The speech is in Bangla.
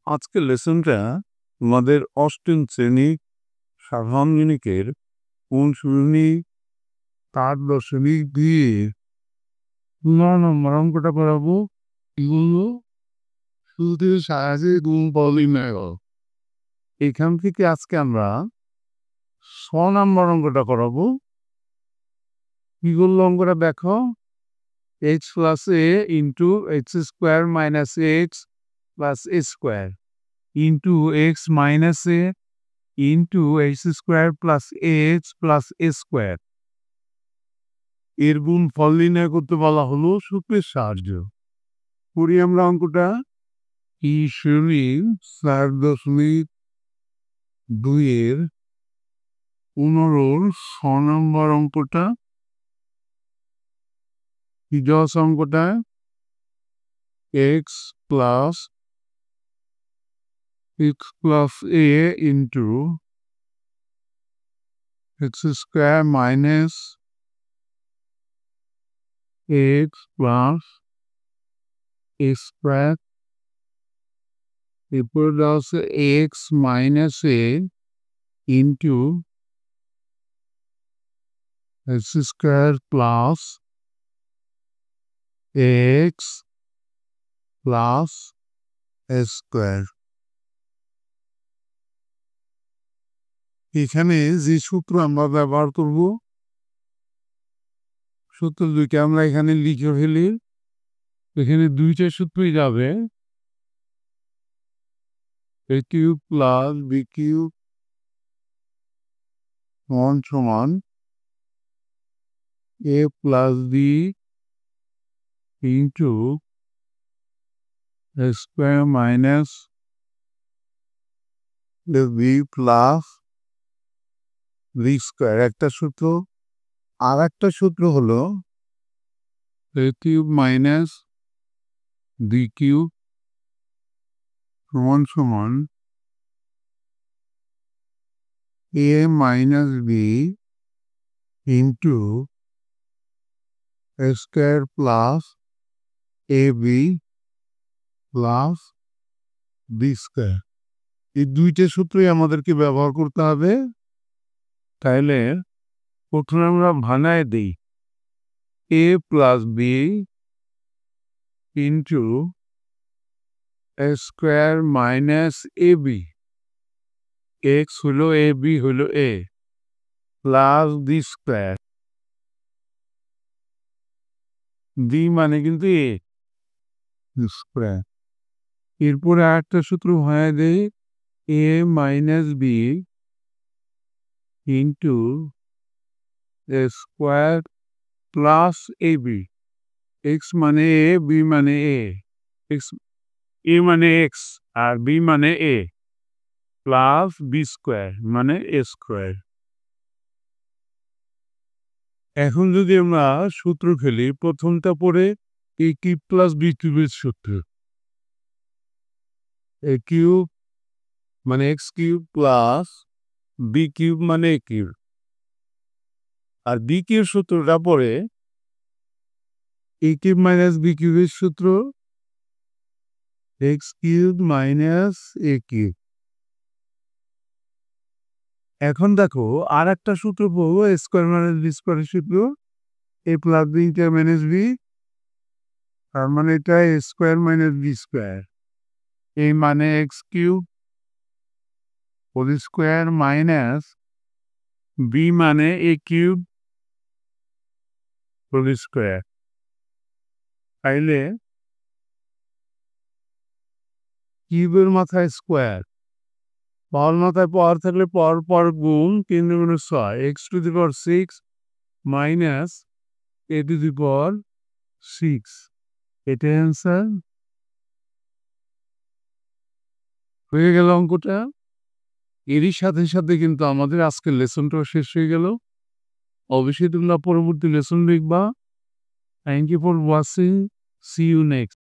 আজকের লেসনটা আমাদের অষ্টম শ্রেণী সাধারণ গণিতের কোন শ্রেণী 8.2 নম্বর অঙ্কটা করাবো। এগুলো শুধু সাহায্যে গুণ পলিমের। এখান থেকে আজকে আমরা 6 নম্বর অঙ্কটা করাবো। কি করলো অঙ্কটা দেখো, x plus a into x square minus x plus a square into x minus a into x square plus x plus a square এর গুণ ফল নির্ণয় করতে বলা হলো সূত্রের সাহায্য। করি আমরা অঙ্কটা। ই শ্রেণী 4.2 15 6 নম্বর অঙ্কটা। কি দেওয়া আছে অঙ্কটা? x plus a into x square minus x plus a square এরপর দেওয়া আছে x minus a into x square plus x plus a square। এখানে যে সূত্র আমরা ব্যবহার করব, সূত্র দুইটা আমরা এখানে লিখে ফেলি। এখানে দুইটা সূত্রই যাবে, a cube plus B cube সমান a plus B into a square minus B plus B square একটা সূত্র। আর একটা সূত্র হলো a cube minus B cube সমান a minus B into a square plus A B plus B square. এই দুইটা সূত্রই আমাদেরকে ব্যবহার করতে হবে। তাইলে প্রথমে আমরা ভাঙায় দিই a plus B into a square minus a b, x হলো এ বি হলো a plus B square, b মানে কিন্তু এ স্কোয়ার। এরপরে আরেকটা সূত্র ভাঙায় দেই a minus B into a square plus A b, x মানে এ বি মানে এ, এক্স এ মানে এক্স আর বি মানে এ প্লাস বি স্কোয়ার মানে এ স্কোয়ার। এখন যদি আমরা সূত্র ফেলি, প্রথমটা পড়ে এ কিউব প্লাস বি কিউবের সূত্র। এ কিউব মানে x cube plus B cube মানে এ কিউব, আর বি কিউব সূত্রটা পড়ে এ কিউব মাইনাস বি কিউবের সূত্র x cube minus a cube. এখন দেখো আর একটা সূত্র পড়বো স্কোয়ার মাইনাস বি স্কোয়ারের সূত্র, A plus B into minus B, তার মানে এটা A square minus B square, A মানে x cube whole square minus B মানে এ কিউব হোল স্কোয়ার। তাইলে কিউবের মাথায় স্কোয়ার, পাওয়ার মাথায় পাওয়ার থাকলে পাওয়ার পর গুণ 3 গুণে 6, X to the power 6 minus A to the power 6, এটাই অ্যান্সার। হয়ে গেল অঙ্কটা। এরই সাথে সাথে কিন্তু আমাদের আজকের লেসনটাও শেষ হয়ে গেল। অবশ্যই তোমরা পরবর্তী লেসন লিখবা। Thank you for watching, see you next.